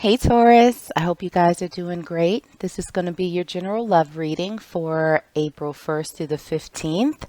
Hey Taurus, I hope you guys are doing great. This is going to be your general love reading for April 1st through the 15th.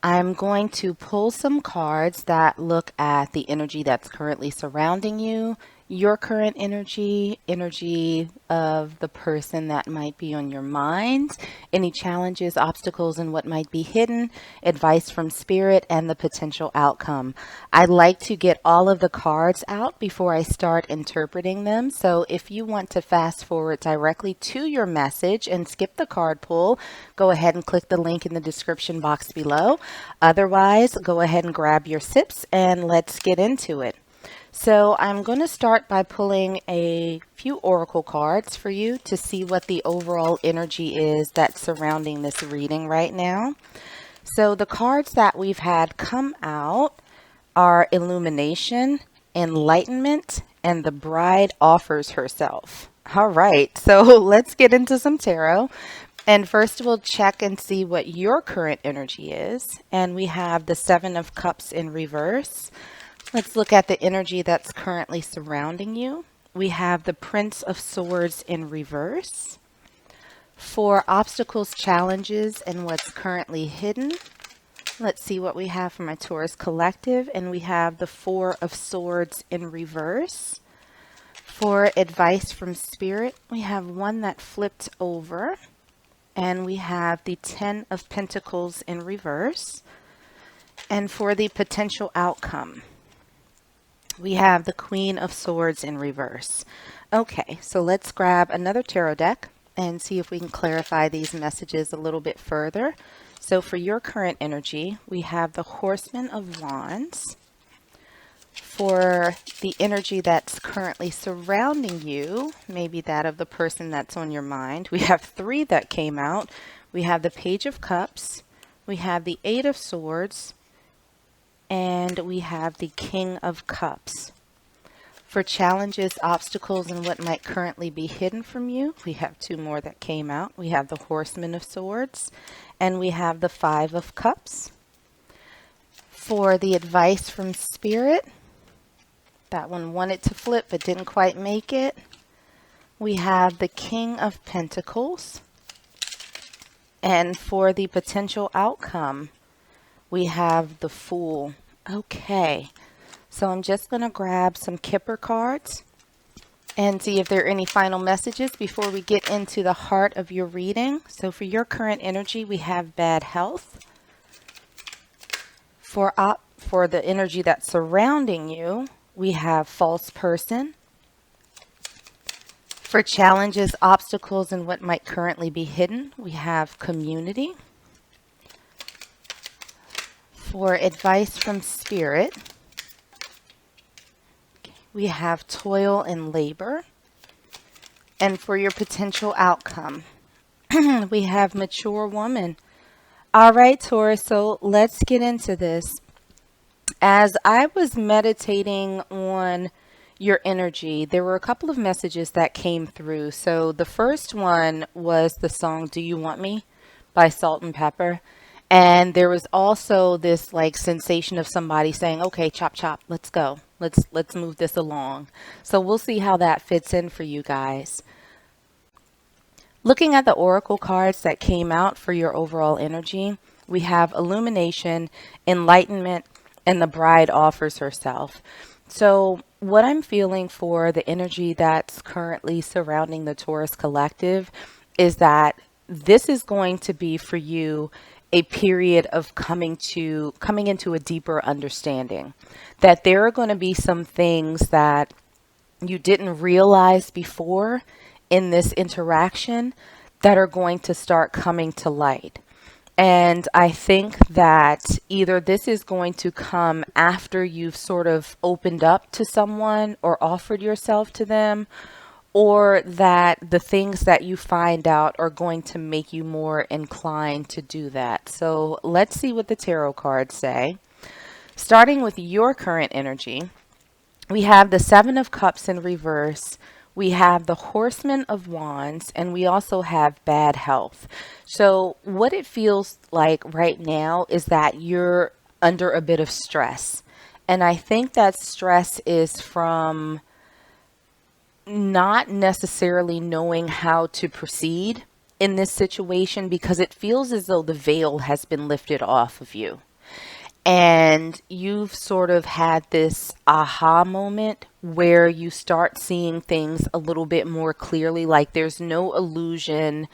I'm going to pull some cards that look at the energy that's currently surrounding you, your current energy of the person that might be on your mind, any challenges, obstacles, and what might be hidden, advice from spirit, and the potential outcome. I like to get all of the cards out before I start interpreting them. So if you want to fast forward directly to your message and skip the card pull, go ahead and click the link in the description box below. Otherwise, go ahead and grab your sips and let's get into it. So I'm going to start by pulling a few oracle cards for you to see what the overall energy is that's surrounding this reading right now. So the cards that we've had come out are illumination, enlightenment, and the bride offers herself. All right, so let's get into some tarot. And first we'll check and see what your current energy is. And we have the Seven of Cups in reverse. Let's look at the energy that's currently surrounding you. We have the Prince of Swords in reverse. For obstacles, challenges, and what's currently hidden. Let's see what we have for my Taurus collective. And we have the Four of Swords in reverse. For advice from spirit, we have one that flipped over. And we have the Ten of Pentacles in reverse. And for the potential outcome, we have the Queen of Swords in reverse. Okay, so let's grab another tarot deck and see if we can clarify these messages a little bit further. So for your current energy, we have the Horseman of Wands. For the energy that's currently surrounding you, maybe that of the person that's on your mind, we have three that came out. We have the Page of Cups, we have the Eight of Swords, and we have the King of Cups. For challenges, obstacles, and what might currently be hidden from you, we have two more that came out. We have the Horseman of Swords, and we have the Five of Cups. For the advice from Spirit, that one wanted to flip but didn't quite make it. We have the King of Pentacles. And for the potential outcome, we have the Fool. Okay, so I'm just going to grab some Kipper cards and see if there are any final messages before we get into the heart of your reading. So for your current energy, we have bad health. For the energy that's surrounding you, we have false person. For challenges, obstacles, and what might currently be hidden, we have community. For advice from spirit, we have toil and labor. And for your potential outcome, we have mature woman. All right, Taurus, so let's get into this. As I was meditating on your energy, there were a couple of messages that came through. So the first one was the song Do You Want Me by Salt and Pepper. And there was also this like sensation of somebody saying, okay, chop, chop, let's go. Let's move this along. So we'll see how that fits in for you guys. Looking at the oracle cards that came out for your overall energy, we have illumination, enlightenment, and the bride offers herself. So what I'm feeling for the energy that's currently surrounding the Taurus collective is that this is going to be for you a period of coming into a deeper understanding, that there are going to be some things that you didn't realize before in this interaction that are going to start coming to light. And I think that either this is going to come after you've sort of opened up to someone or offered yourself to them, or that the things that you find out are going to make you more inclined to do that. So let's see what the tarot cards say. Starting with your current energy, we have the Seven of Cups in reverse. We have the Horseman of Wands, and we also have bad health. So what it feels like right now is that you're under a bit of stress. And I think that stress is from not necessarily knowing how to proceed in this situation because it feels as though the veil has been lifted off of you. And you've sort of had this aha moment where you start seeing things a little bit more clearly, like there's no illusion,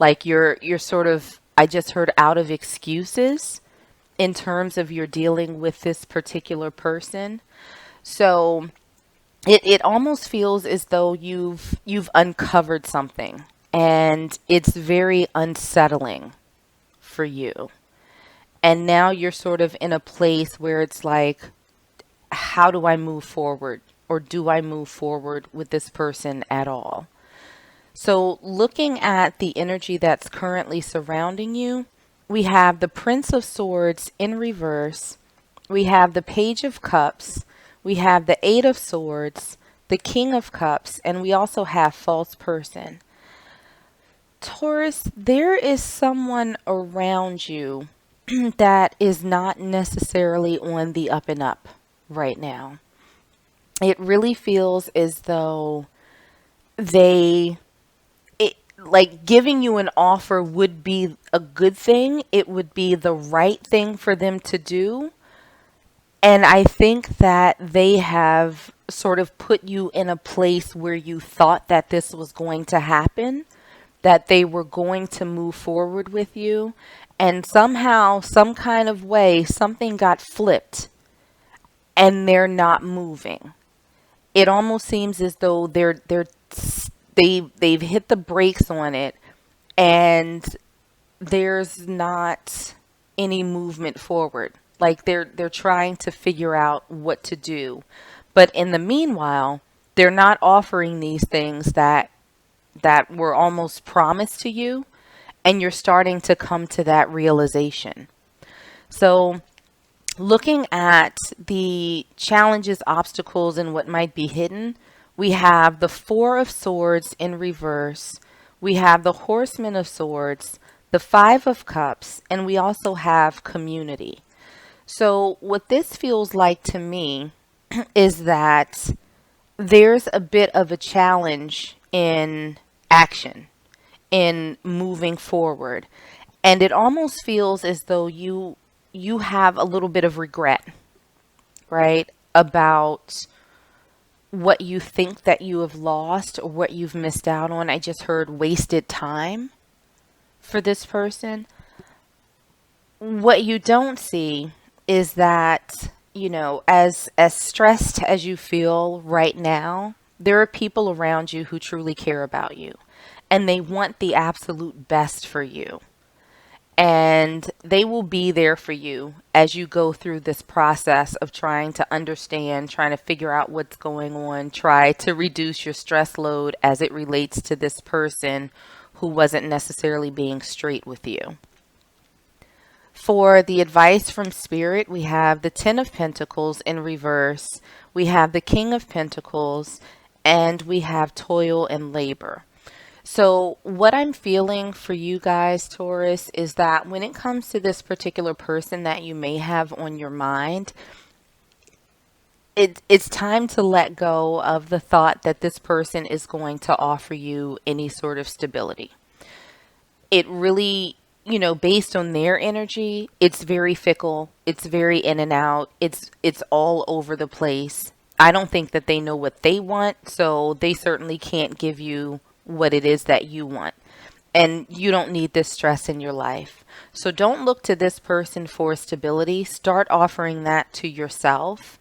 like you're sort of, I just heard, out of excuses in terms of your dealing with this particular person. So it almost feels as though you've uncovered something and it's very unsettling for you. And now you're sort of in a place where it's like, how do I move forward? Or do I move forward with this person at all? So, looking at the energy that's currently surrounding you, we have the Prince of Swords in reverse, we have the Page of Cups, we have the Eight of Swords, the King of Cups, and we also have False Person. Taurus, there is someone around you that is not necessarily on the up and up right now. It really feels as though they, like giving you an offer would be a good thing. It would be the right thing for them to do. And I think that they have sort of put you in a place where you thought that this was going to happen, that they were going to move forward with you. And somehow, some kind of way, something got flipped and they're not moving. It almost seems as though they've hit the brakes on it and there's not any movement forward. Like they're trying to figure out what to do. But in the meanwhile, they're not offering these things that were almost promised to you, and you're starting to come to that realization. So, looking at the challenges, obstacles, and what might be hidden, we have the Four of Swords in reverse, we have the Horseman of Swords, the Five of Cups, and we also have community. So, what this feels like to me is that there's a bit of a challenge in action, in moving forward. And it almost feels as though you have a little bit of regret, right? About what you think that you have lost or what you've missed out on. I just heard wasted time for this person. What you don't see is that, as stressed as you feel right now, there are people around you who truly care about you and they want the absolute best for you. And they will be there for you as you go through this process of trying to understand, trying to figure out what's going on, try to reduce your stress load as it relates to this person who wasn't necessarily being straight with you. For the advice from Spirit, we have the Ten of Pentacles in reverse, we have the King of Pentacles, and we have toil and labor. So, what I'm feeling for you guys, Taurus, is that when it comes to this particular person that you may have on your mind, it's time to let go of the thought that this person is going to offer you any sort of stability. It really, based on their energy, it's very fickle, it's very in and out, it's all over the place. I don't think that they know what they want, so they certainly can't give you what it is that you want. And you don't need this stress in your life. So don't look to this person for stability. Start offering that to yourself.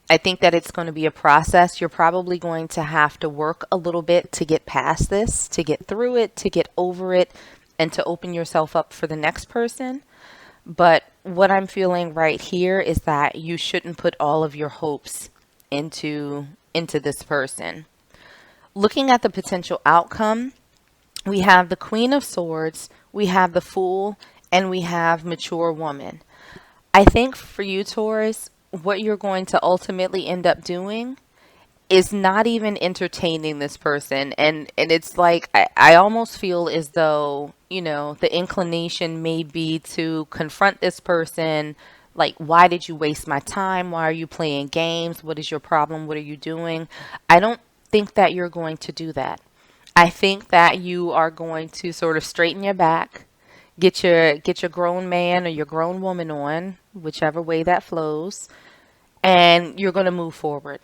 I think that it's going to be a process. You're probably going to have to work a little bit to get past this, to get through it, to get over it, and to open yourself up for the next person. But what I'm feeling right here is that you shouldn't put all of your hopes into this person. Looking at the potential outcome, we have the Queen of Swords, we have the Fool, and we have Mature Woman. I think for you, Taurus, what you're going to ultimately end up doing is not even entertaining this person. And it's like, I almost feel as though, the inclination may be to confront this person. Like, why did you waste my time? Why are you playing games? What is your problem? What are you doing? I don't think that you're going to do that. I think that you are going to sort of straighten your back, get your grown man or your grown woman on, whichever way that flows, and you're going to move forward.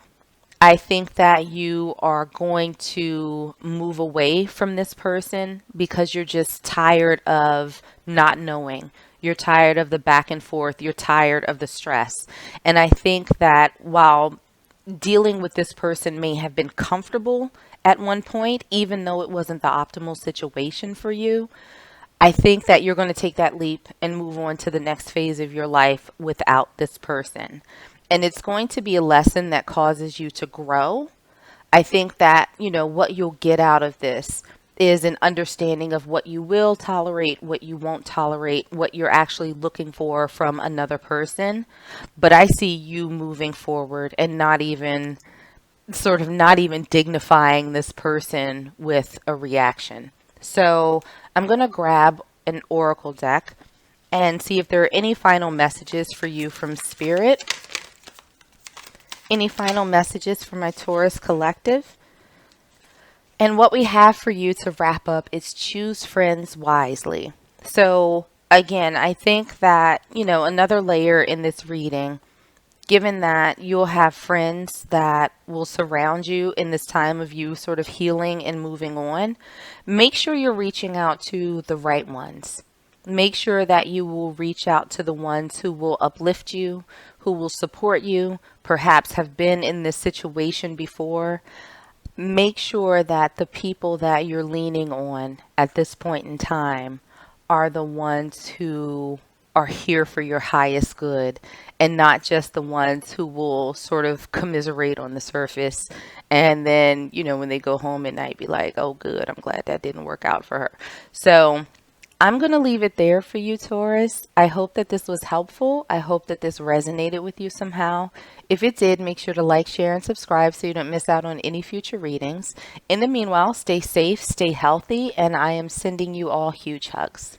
I think that you are going to move away from this person because you're just tired of not knowing. You're tired of the back and forth. You're tired of the stress. And I think that while dealing with this person may have been comfortable at one point, even though it wasn't the optimal situation for you, I think that you're going to take that leap and move on to the next phase of your life without this person. And it's going to be a lesson that causes you to grow. I think that, what you'll get out of this is an understanding of what you will tolerate, what you won't tolerate, what you're actually looking for from another person. But I see you moving forward and not even dignifying this person with a reaction. So I'm going to grab an oracle deck and see if there are any final messages for you from Spirit. Any final messages for my Taurus collective? And what we have for you to wrap up is choose friends wisely. So again, I think that, another layer in this reading, given that you'll have friends that will surround you in this time of you sort of healing and moving on, make sure you're reaching out to the right ones. Make sure that you will reach out to the ones who will uplift you, who will support you, perhaps have been in this situation before. Make sure that the people that you're leaning on at this point in time are the ones who are here for your highest good and not just the ones who will sort of commiserate on the surface and then, when they go home at night, be like, oh, good, I'm glad that didn't work out for her. So I'm going to leave it there for you, Taurus. I hope that this was helpful. I hope that this resonated with you somehow. If it did, make sure to like, share, and subscribe so you don't miss out on any future readings. In the meanwhile, stay safe, stay healthy, and I am sending you all huge hugs.